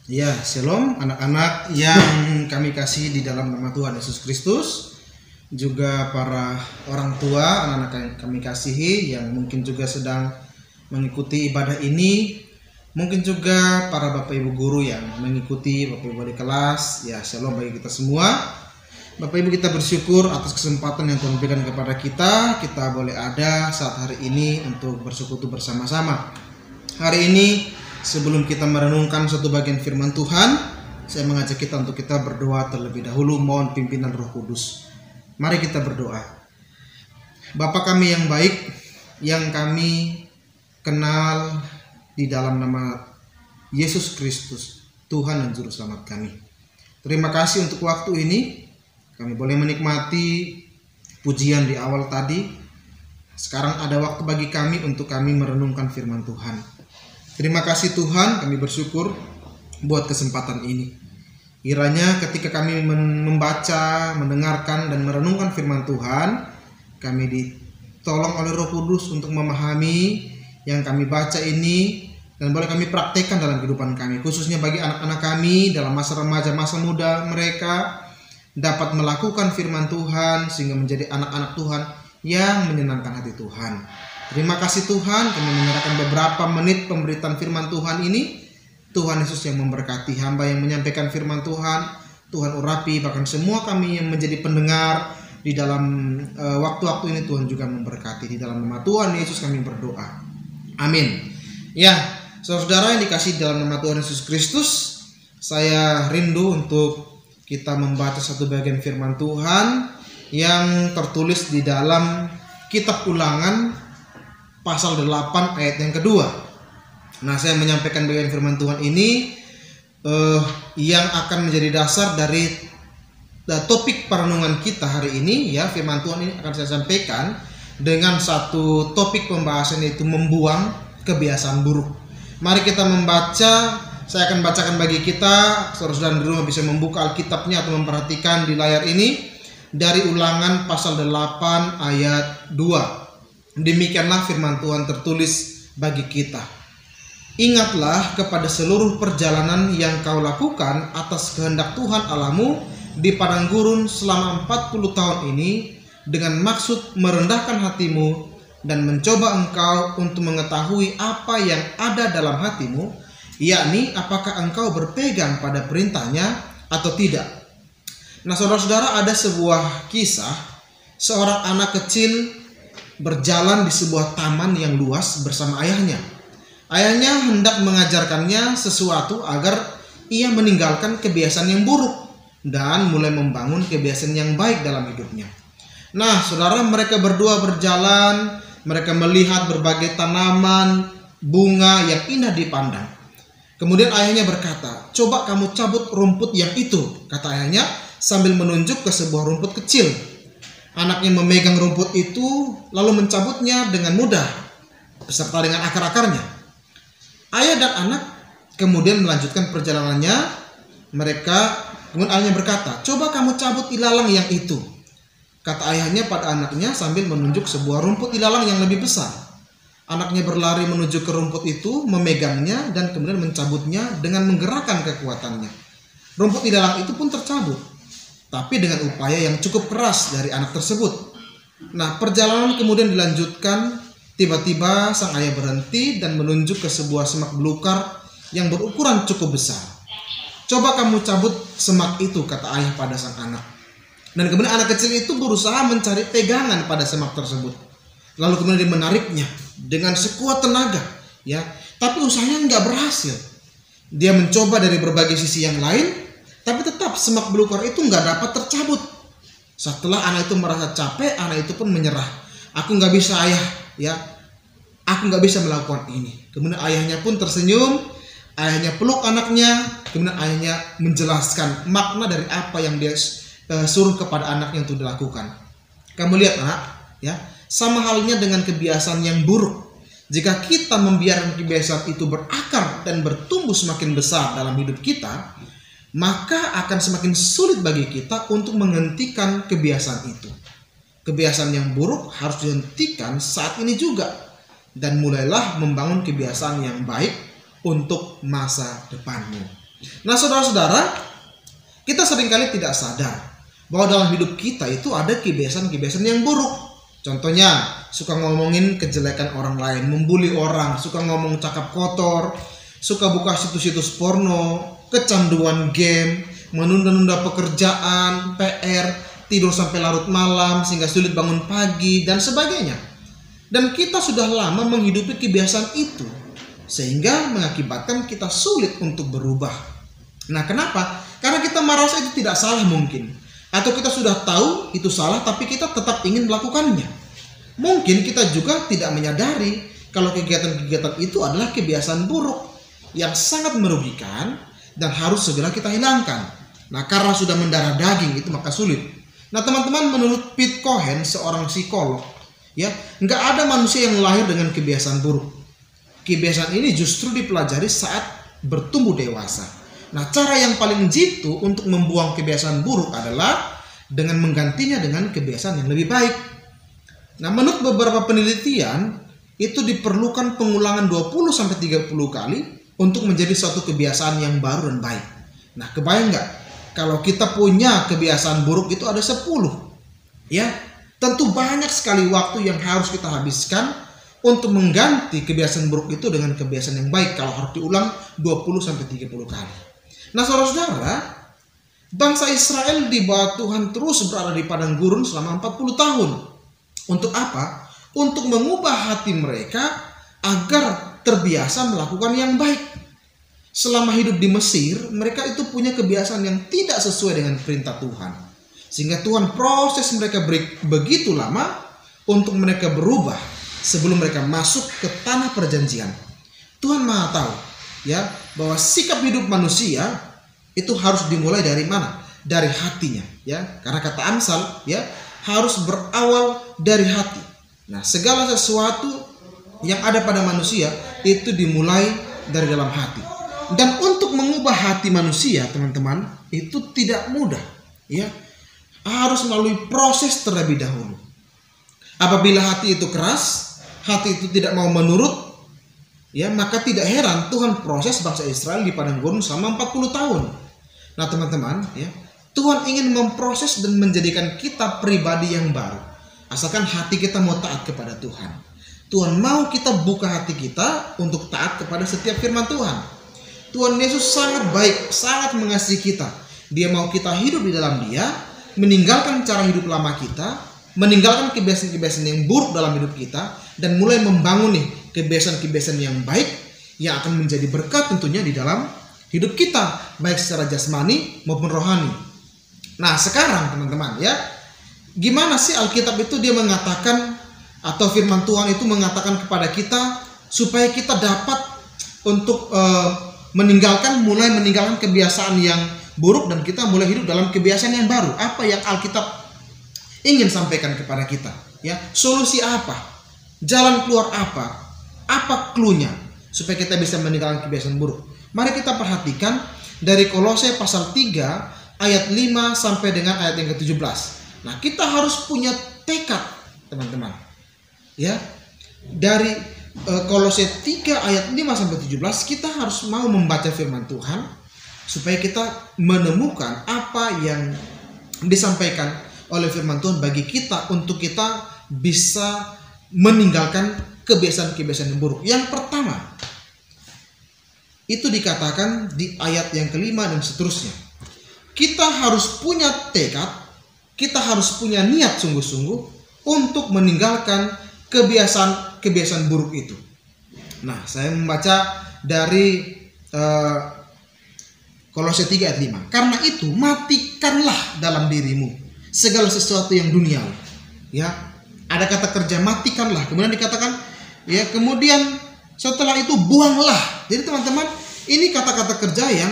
Ya, shalom anak-anak yang kami kasih di dalam nama Tuhan Yesus Kristus. Juga para orang tua, anak-anak yang kami kasihi yang mungkin juga sedang mengikuti ibadah ini. Mungkin juga para Bapak Ibu guru yang mengikuti, Bapak Ibu di kelas. Ya, shalom bagi kita semua. Bapak Ibu, kita bersyukur atas kesempatan yang Tuhan berikan kepada kita. Kita boleh ada saat hari ini untuk bersekutu bersama-sama. Hari ini sebelum kita merenungkan satu bagian firman Tuhan, saya mengajak kita untuk kita berdoa terlebih dahulu, mohon pimpinan Roh Kudus. Mari kita berdoa. Bapa kami yang baik, yang kami kenal di dalam nama Yesus Kristus, Tuhan dan Juru Selamat kami. Terima kasih untuk waktu ini. Kami boleh menikmati pujian di awal tadi. Sekarang ada waktu bagi kami untuk kami merenungkan firman Tuhan. Terima kasih Tuhan, kami bersyukur buat kesempatan ini. Kiranya ketika kami membaca, mendengarkan, dan merenungkan firman Tuhan, kami ditolong oleh Roh Kudus untuk memahami yang kami baca ini, dan boleh kami praktekkan dalam kehidupan kami. Khususnya bagi anak-anak kami dalam masa remaja, masa muda mereka dapat melakukan firman Tuhan sehingga menjadi anak-anak Tuhan yang menyenangkan hati Tuhan. Terima kasih Tuhan, kami menyerahkan beberapa menit pemberitaan firman Tuhan ini. Tuhan Yesus yang memberkati hamba yang menyampaikan firman Tuhan. Tuhan urapi bahkan semua kami yang menjadi pendengar di dalam waktu-waktu ini. Tuhan juga memberkati. Di dalam nama Tuhan Yesus kami berdoa. Amin. Ya, saudara-saudara yang dikasihi dalam nama Tuhan Yesus Kristus, saya rindu untuk kita membaca satu bagian firman Tuhan yang tertulis di dalam kitab Ulangan pasal 8 ayat yang kedua. Nah, saya menyampaikan bagian firman Tuhan ini yang akan menjadi dasar dari topik perenungan kita hari ini. Ya, firman Tuhan ini akan saya sampaikan dengan satu topik pembahasan, yaitu membuang kebiasaan buruk. Mari kita membaca. Saya akan bacakan bagi kita, saudara-saudara di rumah bisa membuka Alkitabnya atau memperhatikan di layar ini dari Ulangan pasal 8 ayat 2. Demikianlah firman Tuhan tertulis bagi kita. Ingatlah kepada seluruh perjalanan yang kau lakukan atas kehendak Tuhan Allahmu di padang gurun selama 40 tahun ini dengan maksud merendahkan hatimu dan mencoba engkau untuk mengetahui apa yang ada dalam hatimu, yakni apakah engkau berpegang pada perintahnya atau tidak. Nah, saudara-saudara, ada sebuah kisah seorang anak kecil berjalan di sebuah taman yang luas bersama ayahnya. Ayahnya hendak mengajarkannya sesuatu agar ia meninggalkan kebiasaan yang buruk dan mulai membangun kebiasaan yang baik dalam hidupnya. Nah, saudara, mereka berdua berjalan, mereka melihat berbagai tanaman, bunga yang indah dipandang. Kemudian ayahnya berkata, "Coba kamu cabut rumput yang itu," kata ayahnya sambil menunjuk ke sebuah rumput kecil. Anaknya memegang rumput itu lalu mencabutnya dengan mudah beserta dengan akar-akarnya. Ayah dan anak kemudian melanjutkan perjalanannya. Kemudian ayahnya berkata, "Coba kamu cabut ilalang yang itu," kata ayahnya pada anaknya sambil menunjuk sebuah rumput ilalang yang lebih besar. Anaknya berlari menuju ke rumput itu, memegangnya dan kemudian mencabutnya dengan menggerakkan kekuatannya. Rumput ilalang itu pun tercabut, tapi dengan upaya yang cukup keras dari anak tersebut. Nah, perjalanan kemudian dilanjutkan. Tiba-tiba sang ayah berhenti dan menunjuk ke sebuah semak belukar yang berukuran cukup besar. "Coba kamu cabut semak itu," kata ayah pada sang anak. Dan kemudian anak kecil itu berusaha mencari pegangan pada semak tersebut. Lalu kemudian dia menariknya dengan sekuat tenaga, ya. Tapi usahanya nggak berhasil. Dia mencoba dari berbagai sisi yang lain, tapi tetap semak belukar itu nggak dapat tercabut. Setelah anak itu merasa capek, anak itu pun menyerah. "Aku nggak bisa, ayah, ya. Aku nggak bisa melakukan ini." Kemudian ayahnya pun tersenyum. Ayahnya peluk anaknya. Kemudian ayahnya menjelaskan makna dari apa yang dia suruh kepada anaknya untuk dilakukan. Kamu lihat, anak, ya. Sama halnya dengan kebiasaan yang buruk. Jika kita membiarkan kebiasaan itu berakar dan bertumbuh semakin besar dalam hidup kita, maka akan semakin sulit bagi kita untuk menghentikan kebiasaan itu. Kebiasaan yang buruk harus dihentikan saat ini juga, dan mulailah membangun kebiasaan yang baik untuk masa depanmu. Nah, saudara-saudara, kita seringkali tidak sadar bahwa dalam hidup kita itu ada kebiasaan-kebiasaan yang buruk. Contohnya, suka ngomongin kejelekan orang lain, membuli orang, suka ngomong cakap kotor, suka buka situs-situs porno, kecanduan game, menunda-nunda pekerjaan, PR, tidur sampai larut malam sehingga sulit bangun pagi, dan sebagainya. Dan kita sudah lama menghidupi kebiasaan itu, sehingga mengakibatkan kita sulit untuk berubah. Nah, kenapa? Karena kita merasa itu tidak salah mungkin. Atau kita sudah tahu itu salah tapi kita tetap ingin melakukannya. Mungkin kita juga tidak menyadari kalau kegiatan-kegiatan itu adalah kebiasaan buruk yang sangat merugikan dan harus segera kita hilangkan. Nah, karena sudah mendarah daging itu maka sulit. Nah, teman-teman, menurut Pete Cohen, seorang psikolog, ya, nggak ada manusia yang lahir dengan kebiasaan buruk. Kebiasaan ini justru dipelajari saat bertumbuh dewasa. Nah, cara yang paling jitu untuk membuang kebiasaan buruk adalah dengan menggantinya dengan kebiasaan yang lebih baik. Nah, menurut beberapa penelitian, itu diperlukan pengulangan 20-30 kali untuk menjadi suatu kebiasaan yang baru dan baik. Nah, kebayang nggak? Kalau kita punya kebiasaan buruk itu ada 10. Ya, tentu banyak sekali waktu yang harus kita habiskan untuk mengganti kebiasaan buruk itu dengan kebiasaan yang baik kalau harus diulang 20-30 kali. Nah, saudara-saudara, bangsa Israel di bawah Tuhan terus berada di padang gurun selama 40 tahun. Untuk apa? Untuk mengubah hati mereka agar terbiasa melakukan yang baik. Selama hidup di Mesir, mereka itu punya kebiasaan yang tidak sesuai dengan perintah Tuhan. Sehingga Tuhan proses mereka begitu lama untuk mereka berubah sebelum mereka masuk ke tanah perjanjian. Tuhan Maha tahu, ya, bahwa sikap hidup manusia itu harus dimulai dari mana? Dari hatinya, ya. Karena kata Amsal, ya, harus berawal dari hati. Nah, segala sesuatu yang ada pada manusia itu dimulai dari dalam hati. Dan untuk mengubah hati manusia, teman-teman, itu tidak mudah, ya. Harus melalui proses terlebih dahulu. Apabila hati itu keras, hati itu tidak mau menurut, ya, maka tidak heran Tuhan proses bangsa Israel di padang gurun selama 40 tahun. Nah, teman-teman, ya, Tuhan ingin memproses dan menjadikan kita pribadi yang baru. Asalkan hati kita mau taat kepada Tuhan. Tuhan mau kita buka hati kita untuk taat kepada setiap firman Tuhan. Tuhan Yesus sangat baik, sangat mengasihi kita. Dia mau kita hidup di dalam Dia, meninggalkan cara hidup lama kita, meninggalkan kebiasaan-kebiasaan yang buruk dalam hidup kita, dan mulai membangun nih kebiasaan-kebiasaan yang baik yang akan menjadi berkat tentunya di dalam hidup kita, baik secara jasmani maupun rohani. Nah, sekarang teman-teman, ya, gimana sih Alkitab itu dia mengatakan atau firman Tuhan itu mengatakan kepada kita supaya kita dapat untuk mulai meninggalkan kebiasaan yang buruk dan kita mulai hidup dalam kebiasaan yang baru. Apa yang Alkitab ingin sampaikan kepada kita? Ya, solusi apa? Jalan keluar apa? Apa clue-nya supaya kita bisa meninggalkan kebiasaan buruk? Mari kita perhatikan dari Kolose pasal 3 ayat 5 sampai dengan ayat yang ke-17. Nah, kita harus punya tekad, teman-teman. Ya. Dari Kolose 3 ayat 5 sampai 17 kita harus mau membaca firman Tuhan supaya kita menemukan apa yang disampaikan oleh firman Tuhan bagi kita untuk kita bisa meninggalkan kebiasaan-kebiasaan yang buruk. Yang pertama, itu dikatakan di ayat yang kelima dan seterusnya. Kita harus punya tekad, kita harus punya niat sungguh-sungguh untuk meninggalkan kebiasaan-kebiasaan buruk itu. Nah, saya membaca dari Kolose 3 ayat 5. Karena itu, matikanlah dalam dirimu segala sesuatu yang duniawi. Ya, ada kata kerja matikanlah. Kemudian dikatakan, ya, kemudian setelah itu buanglah. Jadi teman-teman, ini kata-kata kerja yang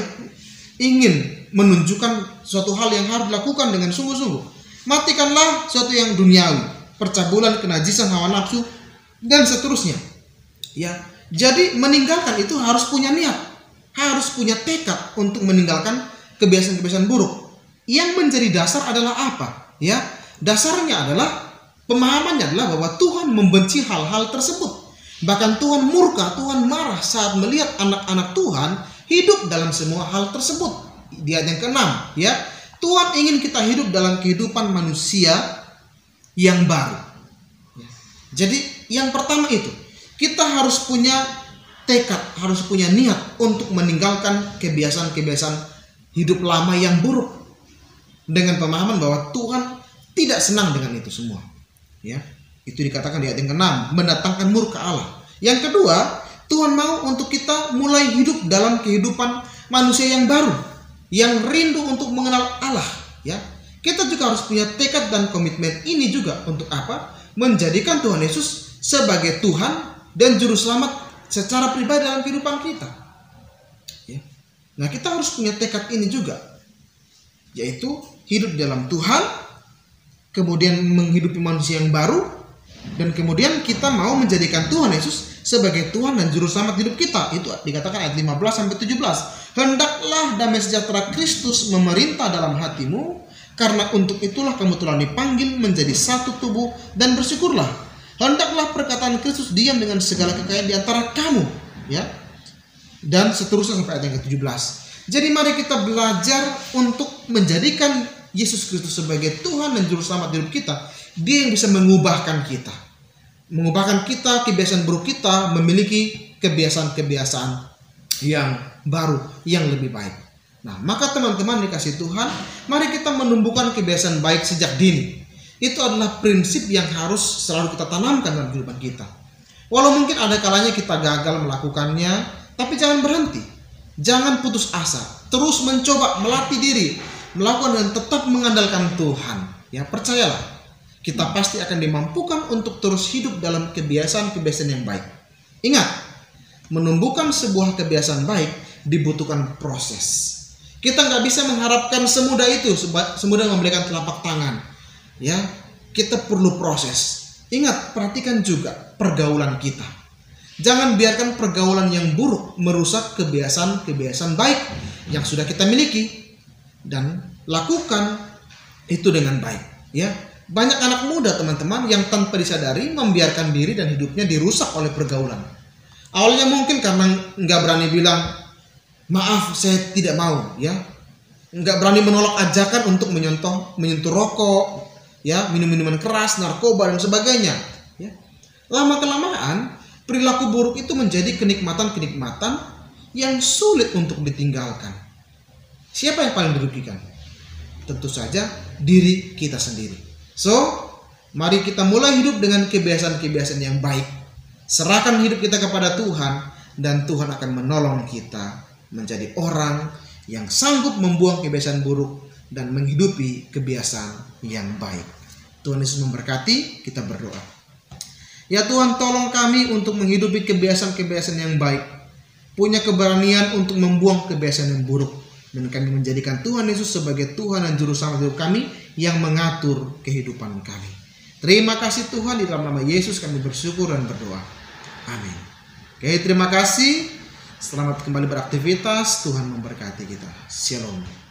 ingin menunjukkan suatu hal yang harus dilakukan dengan sungguh-sungguh. Matikanlah sesuatu yang duniawi, percabulan, kenajisan, hawa nafsu, dan seterusnya. Ya, jadi meninggalkan itu harus punya niat, harus punya tekad untuk meninggalkan kebiasaan-kebiasaan buruk. Yang menjadi dasar adalah apa? Ya, dasarnya adalah pemahamannya adalah bahwa Tuhan membenci hal-hal tersebut. Bahkan Tuhan murka, Tuhan marah saat melihat anak-anak Tuhan hidup dalam semua hal tersebut. Di ayat yang ke-6 ya, Tuhan ingin kita hidup dalam kehidupan manusia yang baru. Jadi yang pertama itu, kita harus punya tekad, harus punya niat untuk meninggalkan kebiasaan-kebiasaan hidup lama yang buruk, dengan pemahaman bahwa Tuhan tidak senang dengan itu semua. Ya, itu dikatakan di ayat yang ke-6, mendatangkan murka Allah. Yang kedua, Tuhan mau untuk kita mulai hidup dalam kehidupan manusia yang baru, yang rindu untuk mengenal Allah. Ya, kita juga harus punya tekad dan komitmen ini juga untuk apa? Menjadikan Tuhan Yesus sebagai Tuhan dan Juru Selamat secara pribadi dalam kehidupan kita. Ya. Nah, kita harus punya tekad ini juga, yaitu hidup dalam Tuhan, kemudian menghidupi manusia yang baru, dan kemudian kita mau menjadikan Tuhan Yesus sebagai Tuhan dan Juru Selamat hidup kita. Itu dikatakan ayat 15-17. Hendaklah damai sejahtera Kristus memerintah dalam hatimu, karena untuk itulah kamu telah dipanggil menjadi satu tubuh, dan bersyukurlah. Hendaklah perkataan Kristus diam dengan segala kekayaan di antara kamu, ya. Dan seterusnya sampai ayat yang ke-17. Jadi mari kita belajar untuk menjadikan Yesus Kristus sebagai Tuhan dan Juru Selamat hidup kita. Dia yang bisa mengubahkan kita. Mengubahkan kita, kebiasaan buruk kita, memiliki kebiasaan-kebiasaan yang baru, yang lebih baik. Nah, maka teman-teman dikasih Tuhan, mari kita menumbuhkan kebiasaan baik sejak dini. Itu adalah prinsip yang harus selalu kita tanamkan dalam kehidupan kita. Walau mungkin ada kalanya kita gagal melakukannya, tapi jangan berhenti. Jangan putus asa. Terus mencoba, melatih diri, melakukan dan tetap mengandalkan Tuhan. Ya, percayalah, kita pasti akan dimampukan untuk terus hidup dalam kebiasaan-kebiasaan yang baik. Ingat, menumbuhkan sebuah kebiasaan baik dibutuhkan proses. Kita nggak bisa mengharapkan semudah itu, semudah memberikan telapak tangan. Ya, kita perlu proses. Ingat, perhatikan juga pergaulan kita. Jangan biarkan pergaulan yang buruk merusak kebiasaan-kebiasaan baik yang sudah kita miliki, dan lakukan itu dengan baik. Ya, banyak anak muda teman-teman yang tanpa disadari membiarkan diri dan hidupnya dirusak oleh pergaulan. Awalnya mungkin karena nggak berani bilang maaf, saya tidak mau, ya, nggak berani menolak ajakan untuk menyentuh rokok, ya, minum-minuman keras, narkoba dan sebagainya. Ya. Lama kelamaan perilaku buruk itu menjadi kenikmatan-kenikmatan yang sulit untuk ditinggalkan. Siapa yang paling dirugikan? Tentu saja diri kita sendiri. So, mari kita mulai hidup dengan kebiasaan-kebiasaan yang baik. Serahkan hidup kita kepada Tuhan, dan Tuhan akan menolong kita menjadi orang yang sanggup membuang kebiasaan buruk dan menghidupi kebiasaan yang baik. Tuhan Yesus memberkati. Kita berdoa. Ya Tuhan, tolong kami untuk menghidupi kebiasaan-kebiasaan yang baik, punya keberanian untuk membuang kebiasaan yang buruk, dan kami menjadikan Tuhan Yesus sebagai Tuhan dan Juru Selamat hidup kami yang mengatur kehidupan kami. Terima kasih Tuhan, di dalam nama Yesus kami bersyukur dan berdoa. Amin. Oke, terima kasih. Selamat kembali beraktivitas. Tuhan memberkati kita. Shalom.